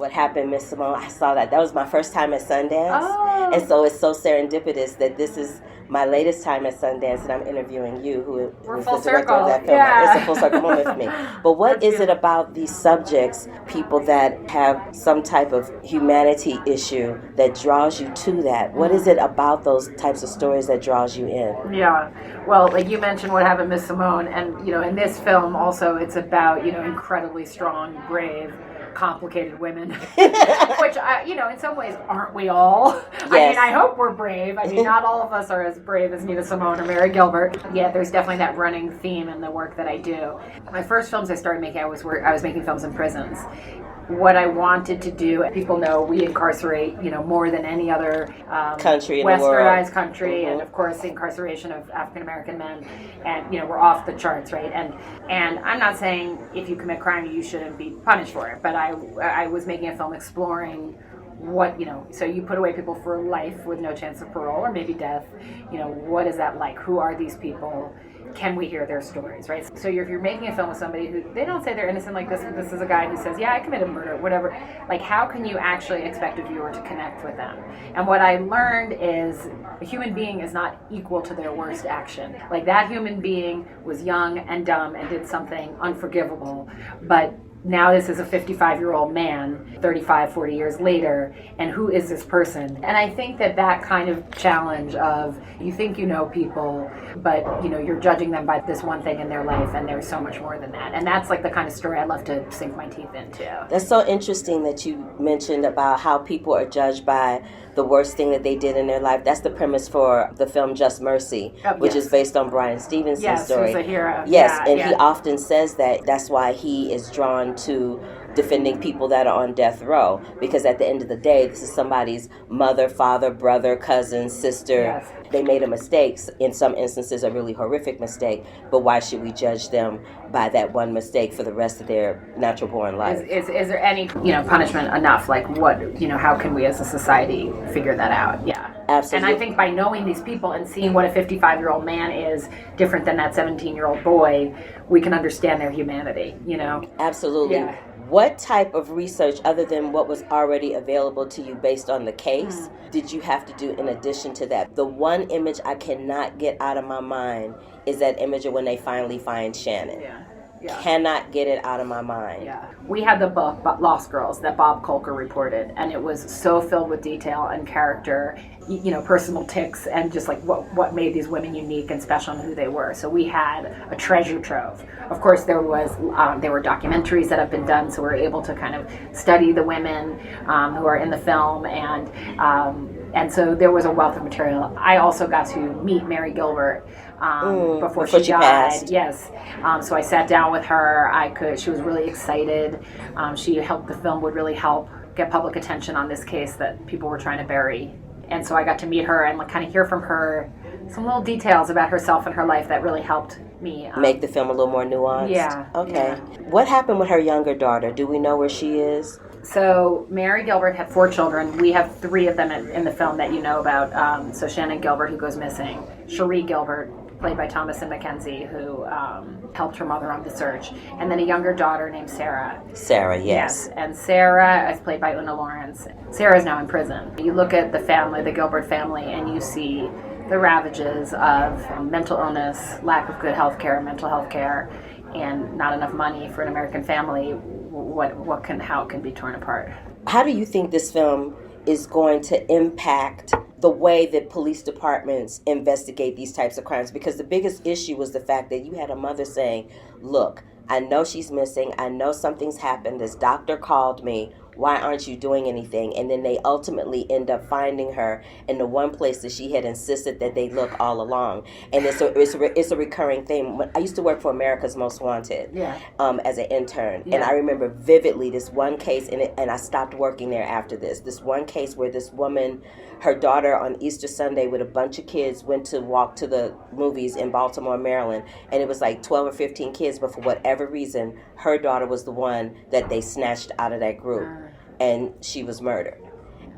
What Happened, Miss Simone. I saw that. That was my first time at Sundance. Oh. And so it's so serendipitous that this is my latest time at Sundance, and I'm interviewing you, who's the director of that film. Yeah. It's a full circle moment for me. But what is it about these subjects, people that have some type of humanity issue, that draws you to that? What is it about those types of stories that draws you in? Yeah. Well, like you mentioned, What Happened, Miss Simone, and in this film also, it's about incredibly strong, brave, complicated women, which in some ways aren't we all? Yes. I mean, I hope we're brave. I mean, not all of us are as brave as Nina Simone or Mary Gilbert. Yeah, there's definitely that running theme in the work that I do. My first films I started making, I was making films in prisons. What I wanted to do, people know we incarcerate, more than any other country in the world. Westernized country, and of course the incarceration of African American men, and we're off the charts, right? And I'm not saying if you commit crime you shouldn't be punished for it, but I was making a film exploring what, so you put away people for life with no chance of parole or maybe death. What is that like? Who are these people? Can we hear their stories, right? So if you're making a film with somebody who, they don't say they're innocent, like this is a guy who says, yeah, I committed murder, whatever. Like, how can you actually expect a viewer to connect with them? And what I learned is a human being is not equal to their worst action. Like, that human being was young and dumb and did something unforgivable, but now this is a 55-year-old man, 35, 40 years later, and who is this person? And I think that kind of challenge of, you think you know people, but you're judging them by this one thing in their life, and there's so much more than that. And that's like the kind of story I love to sink my teeth into. That's so interesting that you mentioned about how people are judged by the worst thing that they did in their life. That's the premise for the film Just Mercy, which is based on Bryan Stevenson's story. Yes, who's a hero. Yes, he often says that's why he is drawn to defending people that are on death row, because at the end of the day, this is somebody's mother, father, brother, cousin, sister. Yes. They made a mistake, in some instances a really horrific mistake, but why should we judge them by that one mistake for the rest of their natural born life? Is there any punishment enough? Like, what, how can we as a society figure that out? Yeah. Absolutely. And I think by knowing these people and seeing what a 55-year-old man is different than that 17-year-old boy, we can understand their humanity, Absolutely. Yeah. What type of research, other than what was already available to you based on the case, did you have to do in addition to that? The one image I cannot get out of my mind is that image of when they finally find Shannon. Yeah. Cannot get it out of my mind. Yeah. We had the book Lost Girls that Bob Kolker reported, and it was so filled with detail and character, personal tics, and just like what made these women unique and special and who they were. So we had a treasure trove. Of course, there were documentaries that have been done, so we're able to kind of study the women who are in the film, and so there was a wealth of material. I also got to meet Mary Gilbert before she died. Passed. Yes. So I sat down with her. She was really excited. She helped the film would really help get public attention on this case that people were trying to bury. And so I got to meet her and kind of hear from her some little details about herself and her life that really helped me make the film a little more nuanced. Yeah. Okay. Yeah. What happened with her younger daughter? Do we know where she is? So Mary Gilbert had 4 children. We have 3 of them in the film that you know about. So Shannon Gilbert, who goes missing. Cherie Gilbert, played by Thomasin McKenzie, who helped her mother on the search. And then a younger daughter named Sarah. Sarah, yes. And Sarah is played by Una Lawrence. Sarah is now in prison. You look at the family, the Gilbert family, and you see the ravages of mental illness, lack of good health care, mental health care, and not enough money for an American family. How it can be torn apart. How do you think this film is going to impact the way that police departments investigate these types of crimes? Because the biggest issue was the fact that you had a mother saying, look, I know she's missing. I know something's happened. This doctor called me. Why aren't you doing anything? And then they ultimately end up finding her in the one place that she had insisted that they look all along. And it's a recurring thing. I used to work for America's Most Wanted as an intern. Yeah. And I remember vividly this one case, and I stopped working there after this. This one case where this woman, her daughter on Easter Sunday with a bunch of kids went to walk to the movies in Baltimore, Maryland. And it was like 12 or 15 kids, but for whatever reason, her daughter was the one that they snatched out of that group. And she was murdered.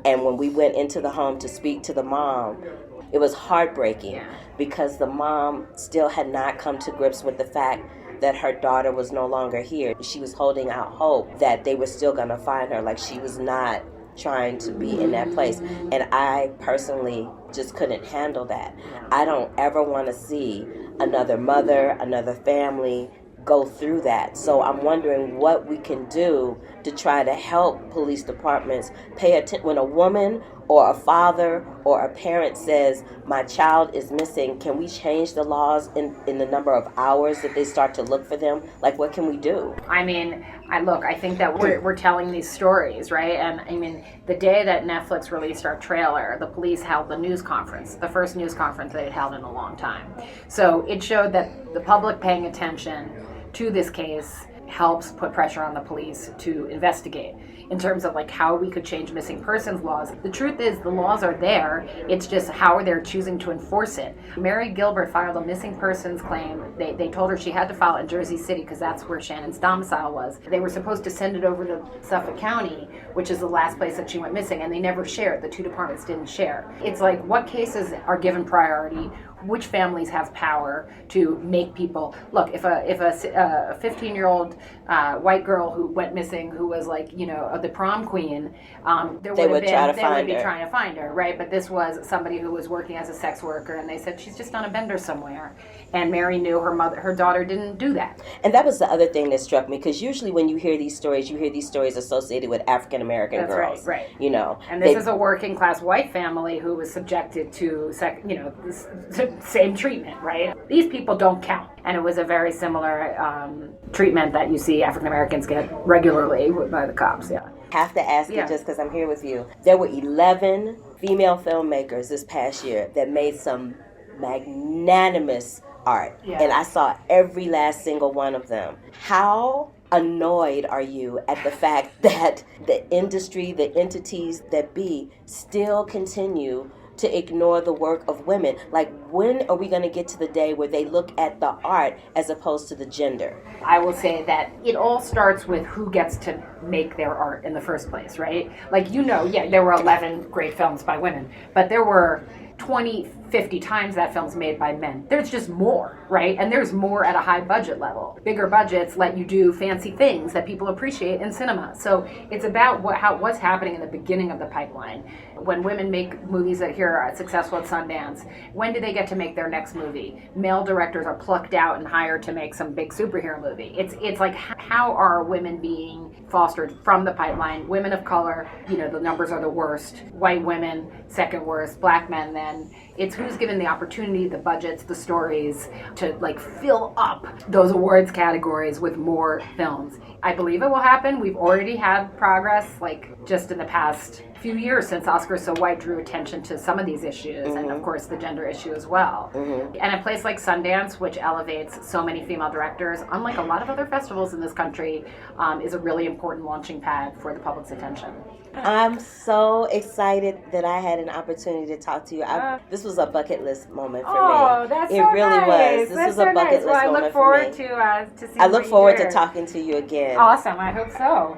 And when we went into the home to speak to the mom, it was heartbreaking because the mom still had not come to grips with the fact that her daughter was no longer here. She was holding out hope that they were still going to find her, like she was not trying to be in that place. And I personally just couldn't handle that. I don't ever want to see another mother, another family go through that. So I'm wondering what we can do to try to help police departments pay attention. When a woman or a father or a parent says, my child is missing, can we change the laws in the number of hours that they start to look for them? Like, what can we do? I mean, I think that we're telling these stories, right? And I mean, the day that Netflix released our trailer, the police held the news conference, the first news conference they'd held in a long time. So it showed that the public paying attention to this case helps put pressure on the police to investigate in terms of like how we could change missing persons laws. The truth is the laws are there, it's just how they're choosing to enforce it. Mary Gilbert filed a missing persons claim. They told her she had to file it in Jersey City because that's where Shannon's domicile was. They were supposed to send it over to Suffolk County, which is the last place that she went missing, and they never shared. The two departments didn't share. It's like, what cases are given priority? Which families have power to make people look? If a 15-year-old white girl who went missing, who was like, you know, the prom queen, they would be trying to find her, right? But this was somebody who was working as a sex worker, and they said she's just on a bender somewhere. And Mary knew her daughter didn't do that. And that was the other thing that struck me, because usually when you hear these stories associated with African American girls. That's right. You know, and this is a working class white family who was subjected to same treatment, right? These people don't count. And it was a very similar treatment that you see African Americans get regularly by the cops, yeah. Have to ask you, just because I'm here with you. There were 11 female filmmakers this past year that made some magnanimous art. Yeah. And I saw every last single one of them. How annoyed are you at the fact that the industry, the entities that be, still continue to ignore the work of women? Like, when are we going to get to the day where they look at the art as opposed to the gender? I will say that it all starts with who gets to make their art in the first place, right? Like, there were 11 great films by women, but there were 20, 50 times that film's made by men. There's just more, right? And there's more at a high budget level. Bigger budgets let you do fancy things that people appreciate in cinema. So it's about what's happening in the beginning of the pipeline. When women make movies that here are successful at Sundance, when do they get to make their next movie? Male directors are plucked out and hired to make some big superhero movie. It's like, how are women being fostered from the pipeline? Women of color, the numbers are the worst. White women, second worst. Black men, then. It's who's given the opportunity, the budgets, the stories to like fill up those awards categories with more films. I believe it will happen. We've already had progress, like just in the past few years since Oscars So White drew attention to some of these issues, and of course the gender issue as well. And a place like Sundance, which elevates so many female directors, unlike a lot of other festivals in this country, is a really important launching pad for the public's attention. I'm so excited that I had an opportunity to talk to you. This was a bucket list moment for me. Oh, that's so nice. It really was. This was a bucket list moment for me. I look forward to seeing I look forward to talking to you again. Awesome. I hope so.